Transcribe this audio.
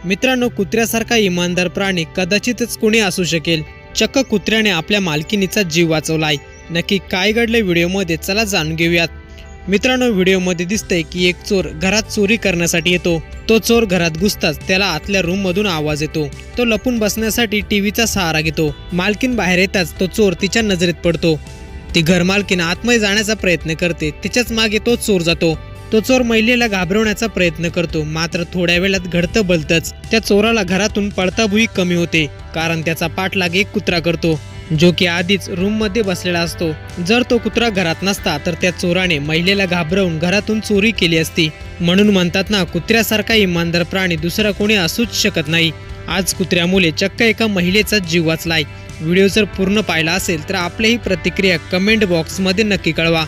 मित्रांनो, कुत्र्यासारखा इमानदार प्राणी कदाचितच कोणी असू शकेल। चक्क कुत्र्याने आपल्या मालकिनीचा जीव वाचवलाय। नक्की काय घडले व्हिडिओमध्ये, चला जाणून घेऊयात। मित्रांनो, व्हिडिओमध्ये दिसतंय की एक चोर घरात चोरी करण्यासाठी येतो। तो चोर घरात घुसताच त्याला आतल्या रूम मधून आवाज येतो। तो लपून बसण्यासाठी टीव्हीचा सहारा घेतो। मालकीन बाहेर येताच तो चोर तिच्या नजरेत पडतो। ती घरमालकीन आतमध्ये जाण्याचा प्रयत्न करते, तिच्याच मागे तो चोर जातो। तो चोर महिलेला घाबरवण्याचा प्रयत्न करतो, मात्र थोड्या वेळात घडतं भलतंच। त्या चोराला घरातून पळताभुई कमी होते, कारण त्याचा पाठलाग एक कुत्रा करतो, जो की आधीच रूम मध्ये बसलेला असतो। जर तो कुत्रा घरात नसता तर त्या चोराने महिलेला घाबरवून घरातून चोरी केली असती। म्हणून म्हणतात ना, कुत्र्यासारखा इमानदार प्राणी दुसरा कोणी असूच शकत नाही। आज कुत्र्यामुळे चक्क एका महिलेचा जीव वाचलाय। व्हिडिओ जर पूर्ण पाहिला असेल तर आपलीही प्रतिक्रिया कमेंट बॉक्स मध्ये नक्की कळवा।